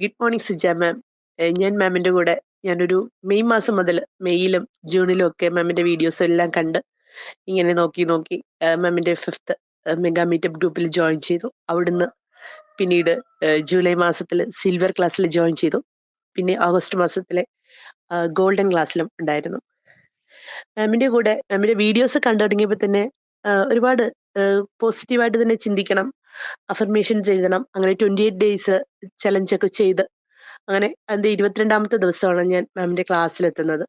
Good morning Suja മാം. ഞാൻ മാമിന്റെ കൂടെ ഞാനൊരു മെയ് മാസം മുതൽ മെയ്യിലും ജൂണിലും ഒക്കെ മാമിന്റെ വീഡിയോസ് എല്ലാം കണ്ട് ഇങ്ങനെ നോക്കി നോക്കി മാമിന്റെ 5th മെഗാ മീറ്റപ്പ് ഗ്രൂപ്പിൽ ജോയിൻ ചെയ്തു. അവിടുന്ന് പിന്നീട് ജൂലൈ മാസത്തിൽ സിൽവർ ക്ലാസ്സിൽ ജോയിൻ ചെയ്തു. പിന്നെ ഓഗസ്റ്റ് മാസത്തിലെ ഗോൾഡൻ ക്ലാസ്സിലും ഉണ്ടായിരുന്നു. മാമിന്റെ കൂടെ മാമിന്റെ വീഡിയോസ് കണ്ടു തുടങ്ങിയപ്പോൾ തന്നെ ഒരുപാട് പോസിറ്റീവായിട്ട് തന്നെ ചിന്തിക്കണം, അഫർമേഷൻസ് എഴുതണം. അങ്ങനെ 28 ഡേയ്സ് ചലഞ്ച് ഒക്കെ ചെയ്ത് അങ്ങനെ അതിന്റെ 22ാമത്തെ ദിവസമാണ് ഞാൻ മാമിന്റെ ക്ലാസ്സിലെത്തുന്നത്.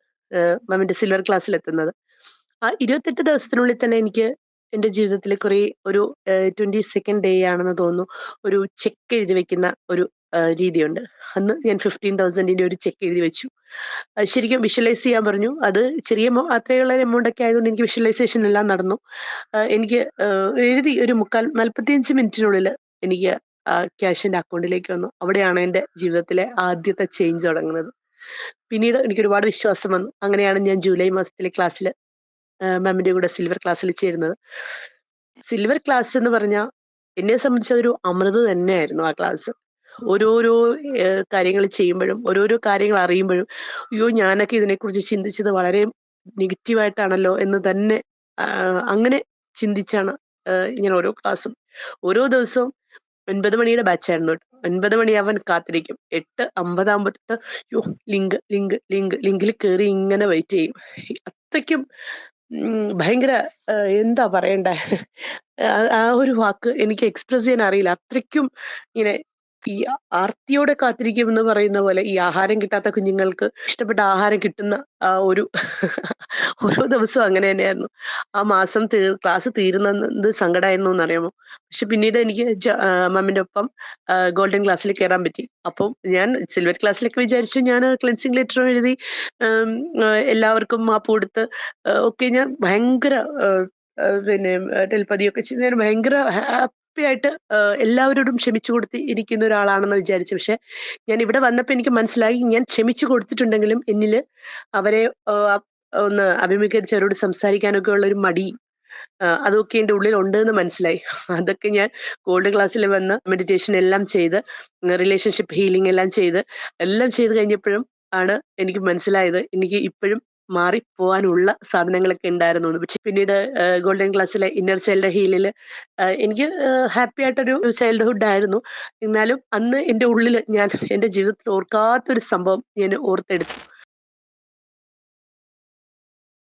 മാമിന്റെ സിൽവർ ക്ലാസ്സിലെത്തുന്നത്. ആ 28 ദിവസത്തിനുള്ളിൽ തന്നെ എനിക്ക് എന്റെ ജീവിതത്തിൽ കുറേ ഒരു 22nd ഡേ ആണെന്ന് തോന്നുന്നു, ഒരു ചെക്ക് എഴുതി വെക്കുന്ന ഒരു രീതിയുണ്ട്. അന്ന് ഞാൻ 15,000ന്റെ ഒരു ചെക്ക് എഴുതി വെച്ചു. അത് ശരിക്കും വിഷ്വലൈസ് ചെയ്യാൻ പറഞ്ഞു. അത് ചെറിയ അത്രയുള്ള എമൗണ്ട് ഒക്കെ ആയതുകൊണ്ട് എനിക്ക് വിഷ്വലൈസേഷൻ എല്ലാം നടന്നു. എനിക്ക് എഴുതി ഒരു 45 മിനിറ്റിനുള്ളിൽ എനിക്ക് ക്യാഷ് എൻ്റെ അക്കൗണ്ടിലേക്ക് വന്നു. അവിടെയാണ് എൻ്റെ ജീവിതത്തിലെ ആദ്യത്തെ ചേഞ്ച് തുടങ്ങുന്നത്. പിന്നീട് എനിക്ക് ഒരുപാട് വിശ്വാസം വന്നു. അങ്ങനെയാണ് ഞാൻ ജൂലൈ മാസത്തിലെ ക്ലാസ്സിൽ മാമിന്റെ കൂടെ സിൽവർ ക്ലാസ്സിൽ ചേരുന്നത്. സിൽവർ ക്ലാസ് എന്ന് പറഞ്ഞാൽ എന്നെ സംബന്ധിച്ച് അതൊരു അമൃത് തന്നെയായിരുന്നു ആ ക്ലാസ്. ഓരോരോ കാര്യങ്ങൾ ചെയ്യുമ്പോഴും ഓരോരോ കാര്യങ്ങൾ അറിയുമ്പോഴും അയ്യോ ഞാനൊക്കെ ഇതിനെക്കുറിച്ച് ചിന്തിച്ചത് വളരെ നെഗറ്റീവായിട്ടാണല്ലോ എന്ന് തന്നെ അങ്ങനെ ചിന്തിച്ചാണ് ഇങ്ങനെ ഓരോ ക്ലാസ്സും ഓരോ ദിവസവും 9 മണിയുടെ ബാച്ചായിരുന്നു കേട്ടോ. 9 മണിയാവാൻ കാത്തിരിക്കും. 8:50 ആകുമ്പോ തൊട്ട് യ്യോ ലിങ്കിൽ കേറി ഇങ്ങനെ വെയിറ്റ് ചെയ്യും. അത്രയ്ക്കും ഭയങ്കര എന്താ പറയണ്ടേ? ആ ഒരു വാക്ക് എനിക്ക് എക്സ്പ്രസ് ചെയ്യാൻ അറിയില്ല. അത്രയ്ക്കും ഇങ്ങനെ ഈ ആർത്തിയോടെ കാത്തിരിക്കും എന്ന് പറയുന്ന പോലെ ഈ ആഹാരം കിട്ടാത്ത കുഞ്ഞുങ്ങൾക്ക് ഇഷ്ടപ്പെട്ട ആഹാരം കിട്ടുന്ന ആ ഒരു ഓരോ ദിവസവും അങ്ങനെ തന്നെയായിരുന്നു. ആ മാസം ക്ലാസ് തീരുന്നത് എന്ത് സങ്കടമായിരുന്നു എന്നറിയാമോ? പക്ഷെ പിന്നീട് എനിക്ക് മാമിന്റെ ഒപ്പം ഗോൾഡൻ ക്ലാസ്സിൽ കയറാൻ പറ്റി. അപ്പം ഞാൻ സിൽവർ ക്ലാസ്സിലൊക്കെ വിചാരിച്ചു ഞാൻ ക്ലെൻസിങ് ലെറ്റർ എഴുതി എല്ലാവർക്കും മാപ്പ് കൊടുത്ത് ഒക്കെ ഞാൻ ഭയങ്കര പിന്നെ ടെലിപ്പതിയൊക്കെ ചെയ്ത് ഞാൻ ഭയങ്കര ഹാപ്പി ആയിട്ട് എല്ലാവരോടും ക്ഷമിച്ചു കൊടുത്ത് ഇരിക്കുന്ന ഒരാളാണെന്ന് വിചാരിച്ചു. പക്ഷെ ഞാൻ ഇവിടെ വന്നപ്പോൾ എനിക്ക് മനസ്സിലായി ഞാൻ ക്ഷമിച്ചു കൊടുത്തിട്ടുണ്ടെങ്കിലും എന്നിൽ അവരെ ഒന്ന് അഭിമുഖീകരിച്ച് അവരോട് സംസാരിക്കാനൊക്കെ ഉള്ള ഒരു മടി അതൊക്കെ എൻ്റെ ഉള്ളിൽ ഉണ്ട് എന്ന് മനസ്സിലായി. അതൊക്കെ ഞാൻ ഗോൾഡ് ക്ലാസ്സിൽ വന്ന് മെഡിറ്റേഷൻ എല്ലാം ചെയ്ത് റിലേഷൻഷിപ്പ് ഹീലിംഗ് എല്ലാം ചെയ്ത് കഴിഞ്ഞപ്പോഴും ആണ് എനിക്ക് മനസ്സിലായത് എനിക്ക് ഇപ്പോഴും മാറിപ്പോവാനുള്ള സാധനങ്ങളൊക്കെ ഉണ്ടായിരുന്നു എന്ന്. പക്ഷെ പിന്നീട് ഗോൾഡൻ ക്ലാസ്സിലെ ഇന്നർ ചൈൽഡ് ഹീലിൽ എനിക്ക് ഹാപ്പി ആയിട്ടൊരു ചൈൽഡ്ഹുഡ് ആയിരുന്നു. എന്നാലും അന്ന് എൻ്റെ ഉള്ളിൽ ഞാൻ എൻ്റെ ജീവിതത്തിൽ ഓർക്കാത്തൊരു സംഭവം ഞാൻ ഓർത്തെടുത്തു.